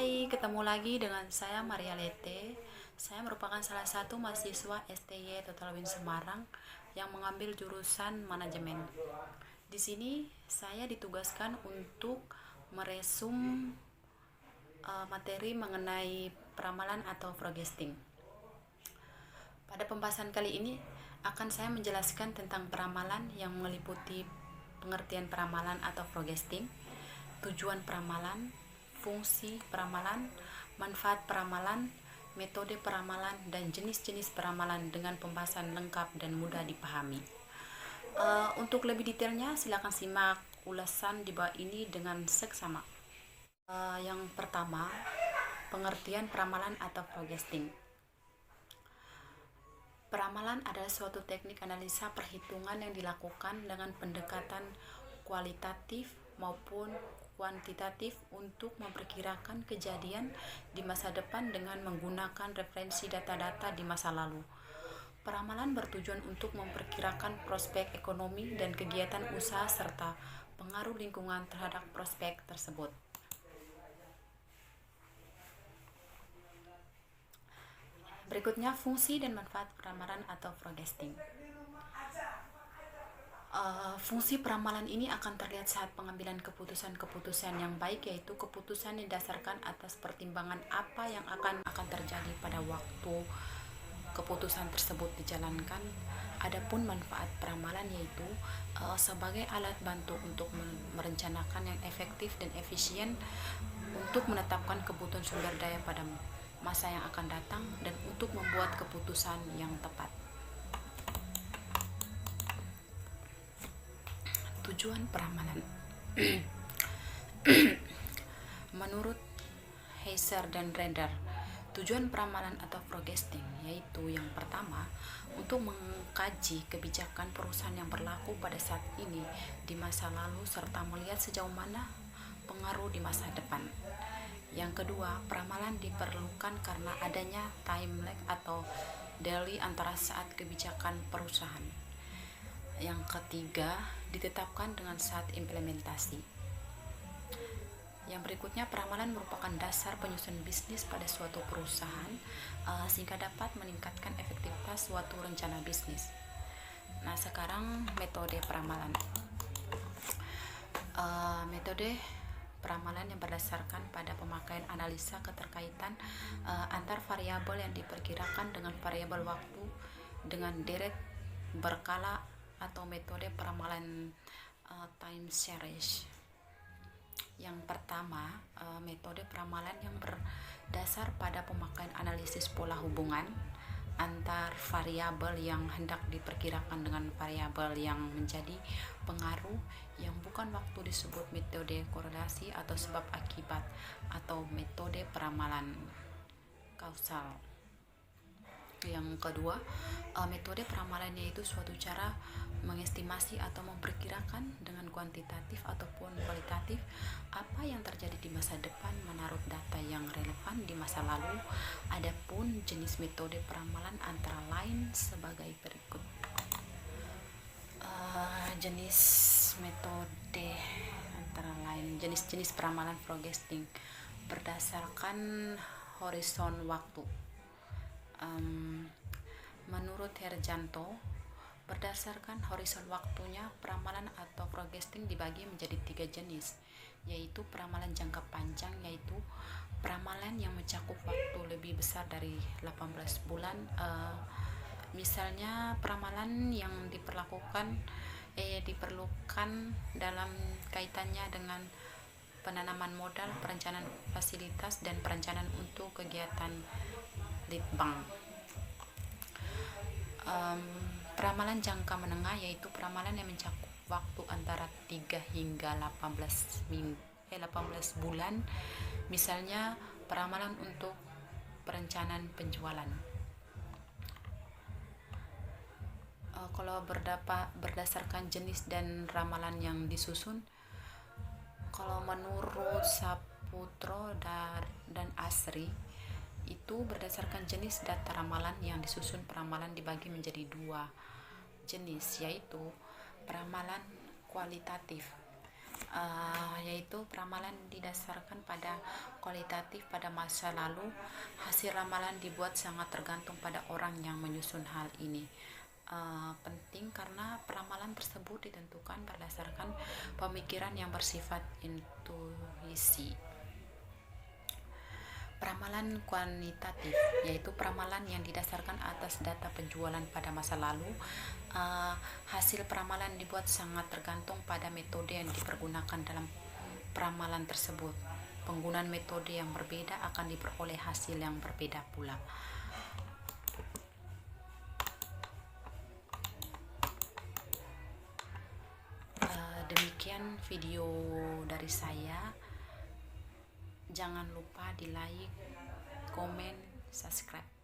Hai, ketemu lagi dengan saya Maria Lete. Saya merupakan salah satu mahasiswa STY Total Win Semarang yang mengambil jurusan manajemen. Di sini saya ditugaskan untuk meresum materi mengenai peramalan atau forecasting. Pada pembahasan kali ini akan saya menjelaskan tentang peramalan yang meliputi pengertian peramalan atau forecasting, tujuan peramalan, fungsi peramalan, manfaat peramalan, metode peramalan, dan jenis-jenis peramalan dengan pembahasan lengkap dan mudah dipahami. Untuk lebih detailnya, silakan simak ulasan di bawah ini dengan seksama. Yang pertama, pengertian peramalan atau forecasting. Peramalan adalah suatu teknik analisa perhitungan yang dilakukan dengan pendekatan kualitatif maupun kuantitatif untuk memperkirakan kejadian di masa depan dengan menggunakan referensi data-data di masa lalu. Peramalan bertujuan untuk memperkirakan prospek ekonomi dan kegiatan usaha serta pengaruh lingkungan terhadap prospek tersebut. Berikutnya, fungsi dan manfaat peramalan atau forecasting. Fungsi peramalan ini akan terlihat saat pengambilan keputusan-keputusan yang baik, yaitu keputusan yang didasarkan atas pertimbangan apa yang akan terjadi pada waktu keputusan tersebut dijalankan. Adapun manfaat peramalan yaitu sebagai alat bantu untuk merencanakan yang efektif dan efisien untuk menetapkan kebutuhan sumber daya pada masa yang akan datang dan untuk membuat keputusan yang tepat. Tujuan peramalan. Menurut Heiser dan Reder, tujuan peramalan atau forecasting yaitu yang pertama, untuk mengkaji kebijakan perusahaan yang berlaku pada saat ini di masa lalu serta melihat sejauh mana pengaruh di masa depan. Yang kedua, peramalan diperlukan karena adanya time lag atau delay antara saat kebijakan perusahaan. Yang ketiga, ditetapkan dengan saat implementasi. Yang berikutnya, peramalan merupakan dasar penyusunan bisnis pada suatu perusahaan sehingga dapat meningkatkan efektivitas suatu rencana bisnis. Nah, sekarang metode peramalan. Metode peramalan yang berdasarkan pada pemakaian analisa keterkaitan antar variabel yang diperkirakan dengan variabel waktu dengan deret berkala atau metode peramalan time series. Yang pertama, metode peramalan yang berdasar pada pemakaian analisis pola hubungan antar variabel yang hendak diperkirakan dengan variabel yang menjadi pengaruh yang bukan waktu disebut metode korelasi atau sebab akibat atau metode peramalan kausal. Yang kedua, metode peramalan yaitu suatu cara mengestimasi atau memperkirakan dengan kuantitatif ataupun kualitatif apa yang terjadi di masa depan menurut data yang relevan di masa lalu. Adapun jenis metode peramalan antara lain sebagai berikut. Jenis peramalan forecasting berdasarkan horizon waktu. Menurut Herjanto, berdasarkan horizon waktunya, peramalan atau forecasting dibagi menjadi 3 jenis, yaitu peramalan jangka panjang, yaitu peramalan yang mencakup waktu lebih besar dari 18 bulan. Misalnya peramalan yang diperlukan dalam kaitannya dengan penanaman modal, perencanaan fasilitas, dan perencanaan untuk kegiatan lead bank. Peramalan jangka menengah yaitu peramalan yang mencakup waktu antara 3 hingga 18 bulan. Misalnya peramalan untuk perencanaan penjualan. Kalau berdasarkan jenis dan ramalan yang disusun, kalau menurut Saputro dan Asri, itu berdasarkan jenis data ramalan yang disusun, peramalan dibagi menjadi 2 jenis, yaitu peramalan kualitatif. yaitu peramalan didasarkan pada kualitatif pada masa lalu. Hasil ramalan dibuat sangat tergantung pada orang yang menyusun hal ini. Penting karena peramalan tersebut ditentukan berdasarkan pemikiran yang bersifat intuisi. Peramalan kuantitatif yaitu peramalan yang didasarkan atas data penjualan pada masa lalu. Hasil peramalan dibuat sangat tergantung pada metode yang dipergunakan dalam peramalan tersebut. Penggunaan metode yang berbeda akan diperoleh hasil yang berbeda pula. Demikian video dari saya. Jangan lupa di like, komen, subscribe.